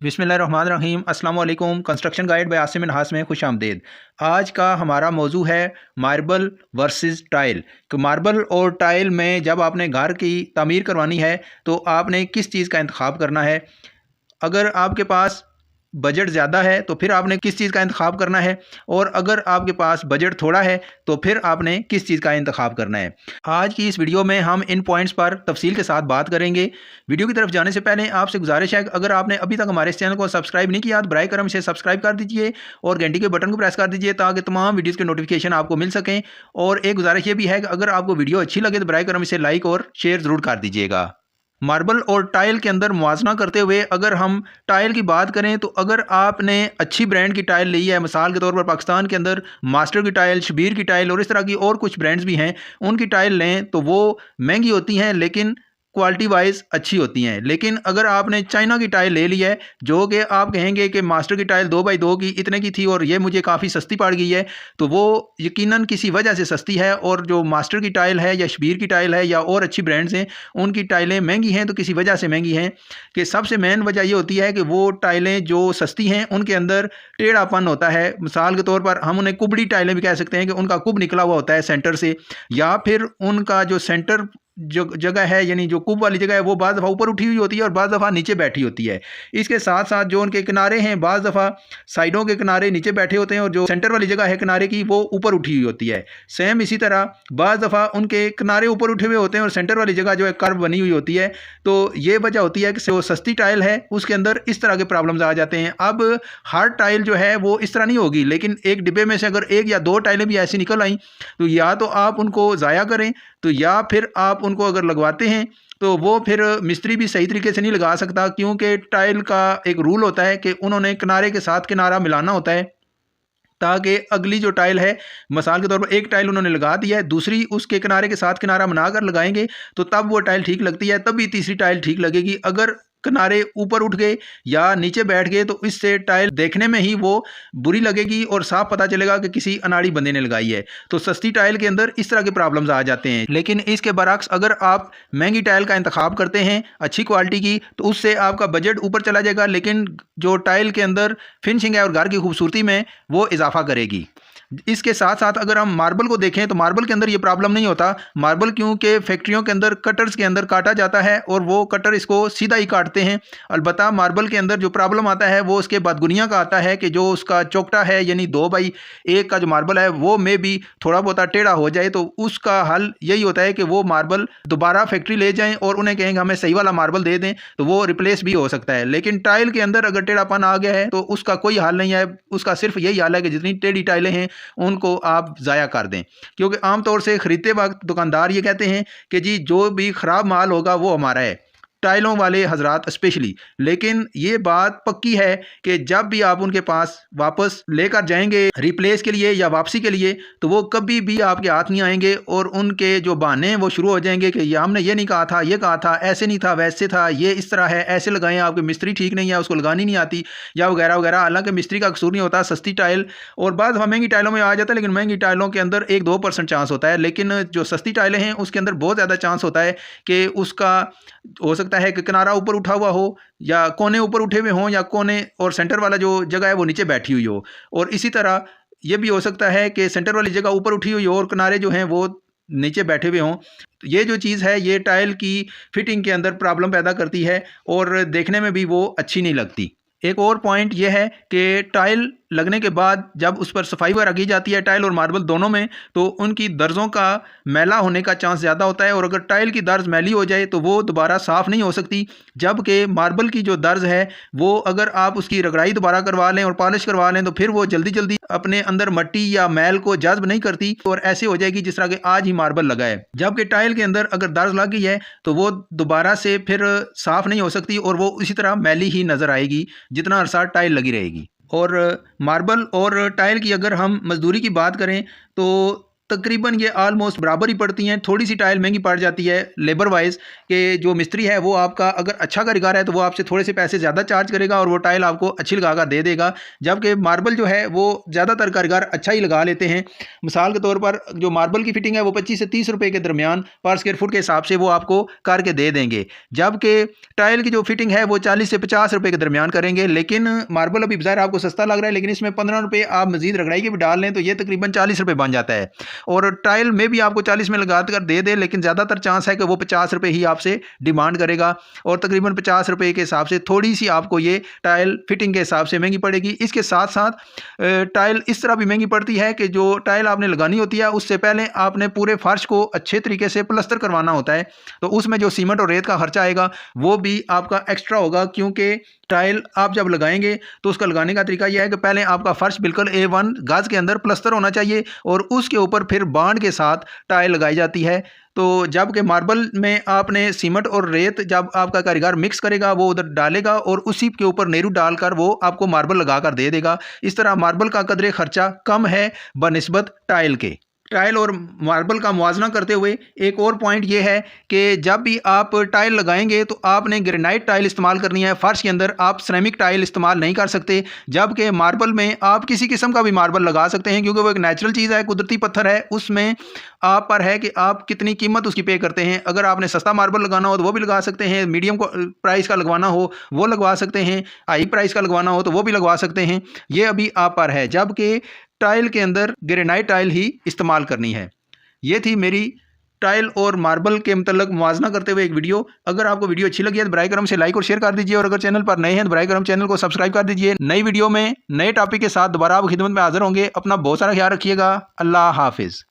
बिस्मिल्लाहिर्रहमानिर्रहीम अस्सलाम वालेकुम। Construction guide by Asim Minhas में खुश आमदीद। आज का हमारा मौजू है मार्बल वर्सेस टाइल। तो मार्बल और टाइल में जब आपने घर की तामीर करवानी है तो आपने किस चीज़ का इंतखाब करना है। अगर आपके पास बजट ज़्यादा है तो फिर आपने किस चीज़ का इंतखाब करना है, और अगर आपके पास बजट थोड़ा है तो फिर आपने किस चीज़ का इंतखाब करना है। आज की इस वीडियो में हम इन पॉइंट्स पर तफसील के साथ बात करेंगे। वीडियो की तरफ जाने से पहले आपसे गुजारिश है कि अगर आपने अभी तक हमारे इस चैनल को सब्सक्राइब नहीं किया तो बराए करम इसे सब्सक्राइब कर दीजिए और घंटी के बटन को प्रेस कर दीजिए ताकि तमाम वीडियोज़ के नोटिफिकेशन आपको मिल सकें। और एक गुजारिश ये भी है कि अगर आपको वीडियो अच्छी लगे तो बराए करम इसे लाइक और शेयर ज़रूर कर दीजिएगा। मार्बल और टाइल के अंदर मुवाजना करते हुए अगर हम टाइल की बात करें तो अगर आपने अच्छी ब्रांड की टाइल ली है, मिसाल के तौर पर पाकिस्तान के अंदर मास्टर की टाइल, शबीर की टाइल और इस तरह की और कुछ ब्रांड्स भी हैं, उनकी टाइल लें तो वो महंगी होती हैं लेकिन क्वालिटी वाइज अच्छी होती हैं। लेकिन अगर आपने चाइना की टाइल ले ली है जो कि आप कहेंगे कि मास्टर की टाइल 2x2 की इतने की थी और ये मुझे काफ़ी सस्ती पड़ गई है, तो वो यकीनन किसी वजह से सस्ती है। और जो मास्टर की टाइल है या शबीर की टाइल है या और अच्छी ब्रांड्स हैं, उनकी टाइलें महंगी हैं तो किसी वजह से महंगी हैं। कि सबसे मेन वजह ये होती है कि वो टाइलें जो सस्ती हैं उनके अंदर टेढ़ापन होता है। मिसाल के तौर पर हम उन्हें कुबड़ी टाइलें भी कह सकते हैं कि उनका कुब निकला हुआ होता है सेंटर से, या फिर उनका जो सेंटर जो जगह है यानी जो कुब वाली जगह है वो बाज़ दफ़ा ऊपर उठी हुई होती है और बाज़ दफ़ा नीचे बैठी होती है। इसके साथ साथ जो उनके किनारे हैं, बाज़ दफ़ा साइडों के किनारे नीचे बैठे होते हैं और जो सेंटर वाली जगह है किनारे की वो ऊपर उठी हुई होती है। सेम इसी तरह बाज़ दफ़ा उनके किनारे ऊपर उठे हुए होते हैं और सेंटर वाली जगह जो है कर्व बनी हुई होती है। तो ये वजह होती है कि जो सस्ती टाइल है उसके अंदर इस तरह के प्रॉब्लम्स आ जाते हैं। अब हर टाइल जो है वो इस तरह नहीं होगी, लेकिन एक डिब्बे में से अगर एक या दो टाइलें भी ऐसी निकल आई तो या तो आप उनको ज़ाया करें, तो या फिर आप उनको अगर लगवाते हैं तो वो फिर मिस्त्री भी सही तरीके से नहीं लगा सकता, क्योंकि टाइल का एक रूल होता है कि उन्होंने किनारे के साथ किनारा मिलाना होता है ताकि अगली जो टाइल है, मिसाल के तौर पर एक टाइल उन्होंने लगा दी है, दूसरी उसके किनारे के साथ किनारा बनाकर लगाएंगे तो तब वो टाइल ठीक लगती है, तभी तीसरी टाइल ठीक लगेगी। अगर किनारे ऊपर उठ गए या नीचे बैठ गए तो इससे टाइल देखने में ही वो बुरी लगेगी और साफ पता चलेगा कि किसी अनाड़ी बंदे ने लगाई है। तो सस्ती टाइल के अंदर इस तरह के प्रॉब्लम्स आ जाते हैं। लेकिन इसके बरक्स अगर आप महंगी टाइल का इंतखाब करते हैं अच्छी क्वालिटी की तो उससे आपका बजट ऊपर चला जाएगा, लेकिन जो टाइल के अंदर फिनिशिंग है और घर की खूबसूरती में वो इजाफा करेगी। इसके साथ साथ अगर हम मार्बल को देखें तो मार्बल के अंदर ये प्रॉब्लम नहीं होता। मार्बल क्योंकि फैक्ट्रियों के अंदर कटर्स के अंदर काटा जाता है और वो कटर इसको सीधा ही काटते हैं। अलबत्ता मार्बल के अंदर जो प्रॉब्लम आता है वो उसके बदगुनिया का आता है कि जो उसका चौकटा है यानी 2x1 का जो मार्बल है वो में भी थोड़ा बहुत टेढ़ा हो जाए, तो उसका हल यही होता है कि वो मार्बल दोबारा फैक्ट्री ले जाएं और उन्हें कहेंगे हमें सही वाला मार्बल दे दें, तो वो रिप्लेस भी हो सकता है। लेकिन टाइल के अंदर अगर टेढ़ापन आ गया है तो उसका कोई हल नहीं है, उसका सिर्फ यही हल है कि जितनी टेढ़ी टाइलें हैं उनको आप ज़ाया कर दें। क्योंकि आमतौर से ख़रीदते वक्त दुकानदार ये कहते हैं कि जी जो भी ख़राब माल होगा वो हमारा है, टाइलों वाले हजरात स्पेशली। लेकिन ये बात पक्की है कि जब भी आप उनके पास वापस लेकर जाएंगे रिप्लेस के लिए या वापसी के लिए तो वो कभी भी आपके हाथ नहीं आएंगे और उनके जो बहाने हैं वो शुरू हो जाएंगे कि हमने ये नहीं कहा था, ये कहा था, ऐसे नहीं था, वैसे था, ये इस तरह है, ऐसे लगाएं, आपके मिस्त्री ठीक नहीं है, उसको लगानी नहीं आती या वगैरह वगैरह। हालांकि मिस्त्री का कसूर नहीं होता, सस्ती टाइल और बाद महंगी टाइलों में आ जाता है, लेकिन महंगी टाइलों के अंदर 1-2% चांस होता है। लेकिन जो सस्ती टाइलें हैं उसके अंदर बहुत ज़्यादा चांस होता है कि उसका हो सकता है कि किनारा ऊपर उठा हुआ हो या कोने ऊपर उठे हुए हों या कोने और सेंटर वाला जो जगह है वो नीचे बैठी हुई हो। और इसी तरह ये भी हो सकता है कि सेंटर वाली जगह ऊपर उठी हुई हो और किनारे जो हैं वो नीचे बैठे हुए हों। तो ये जो चीज़ है ये टाइल की फिटिंग के अंदर प्रॉब्लम पैदा करती है और देखने में भी वो अच्छी नहीं लगती। एक और पॉइंट ये है कि टाइल लगने के बाद जब उस पर सफाई वगैरह की जाती है टाइल और मार्बल दोनों में, तो उनकी दर्जों का मैला होने का चांस ज़्यादा होता है और अगर टाइल की दर्ज मैली हो जाए तो वो दोबारा साफ़ नहीं हो सकती। जबकि मार्बल की जो दर्ज है वो अगर आप उसकी रगड़ाई दोबारा करवा लें और पॉलिश करवा लें तो फिर वो जल्दी जल्दी अपने अंदर मट्टी या मैल को जज्ब नहीं करती और ऐसे हो जाएगी जिस तरह के आज ही मार्बल लगा है। जबकि टाइल के अंदर अगर दर्ज लग गई है तो वो दोबारा से फिर साफ़ नहीं हो सकती और वो इसी तरह मैली ही नज़र आएगी जितना अरसा टाइल लगी रहेगी। और मार्बल और टाइल की अगर हम मज़दूरी की बात करें तो तकरीबन ये ऑलमोस्ट बराबर ही पड़ती हैं। थोड़ी सी टाइल महंगी पड़ जाती है लेबर वाइज कि जो मिस्त्री है वो आपका अगर अच्छा कारीगर है तो वो आपसे थोड़े से पैसे ज़्यादा चार्ज करेगा और वो टाइल आपको अच्छी लगा कर दे देगा, जबकि मार्बल जो है वो ज़्यादातर कारीगर अच्छा ही लगा लेते हैं। मिसाल के तौर पर जो मार्बल की फिटिंग है वो 25 से 30 रुपये के दरमियान पर स्क्वायर फुट के हिसाब से वो आपको करके दे देंगे, जबकि टाइल की जो फिटिंग है वो 40 से 50 रुपये के दरमियान करेंगे। लेकिन मार्बल अभी बाजार आपको सस्ता लग रहा है, लेकिन इसमें 15 रुपये आप मजीद रगड़ाई के भी डाल लें तो ये तकरीबन 40 रुपये बन जाता है। और टाइल में भी आपको 40 में लगा कर दे दे, लेकिन ज़्यादातर चांस है कि वो 50 रुपये ही आपसे डिमांड करेगा और तकरीबन 50 रुपये के हिसाब से थोड़ी सी आपको ये टाइल फिटिंग के हिसाब से महंगी पड़ेगी। इसके साथ साथ टाइल इस तरह भी महंगी पड़ती है कि जो टाइल आपने लगानी होती है उससे पहले आपने पूरे फर्श को अच्छे तरीके से प्लस्तर करवाना होता है, तो उसमें जो सीमेंट और रेत का खर्चा आएगा वो भी आपका एक्स्ट्रा होगा, क्योंकि टाइल आप जब लगाएंगे तो उसका लगाने का तरीका यह है कि पहले आपका फर्श बिल्कुल A1 गाज के अंदर प्लस्तर होना चाहिए और उसके ऊपर फिर बांड के साथ टाइल लगाई जाती है। तो जबकि मार्बल में आपने सीमेंट और रेत जब आपका कारीगर मिक्स करेगा वो उधर डालेगा और उसी के ऊपर नेहरू डालकर वो आपको मार्बल लगा कर दे देगा। इस तरह मार्बल का कदरे खर्चा कम है बनिस्बत टाइल के। टाइल और मार्बल का मुवाजना करते हुए एक और पॉइंट ये है कि जब भी आप टाइल लगाएंगे तो आपने ग्रेनाइट टाइल इस्तेमाल करनी है फर्श के अंदर, आप सिरेमिक टाइल इस्तेमाल नहीं कर सकते। जबकि मार्बल में आप किसी किस्म का भी मार्बल लगा सकते हैं, क्योंकि वो एक नेचुरल चीज़ है, कुदरती पत्थर है, उसमें आप पर है कि आप कितनी कीमत उसकी पे करते हैं। अगर आपने सस्ता मार्बल लगाना हो तो वो भी लगा सकते हैं, मीडियम को प्राइस का लगवाना हो वो लगवा सकते हैं, हाई प्राइस का लगवाना हो तो वो भी लगवा सकते हैं, ये अभी आप पर है। जबकि टाइल के अंदर ग्रेनाइट टाइल ही इस्तेमाल करनी है। ये थी मेरी टाइल और मार्बल के मतलब मुवाजना करते हुए एक वीडियो। अगर आपको वीडियो अच्छी लगी है तो बराए करम से लाइक और शेयर कर दीजिए, और अगर चैनल पर नए हैं तो बराए करम चैनल को सब्सक्राइब कर दीजिए। नई वीडियो में नए टॉपिक के साथ दोबारा आप खिदमत में हाजिर होंगे। अपना बहुत सारा ख्याल रखिएगा। अल्लाह हाफिज़।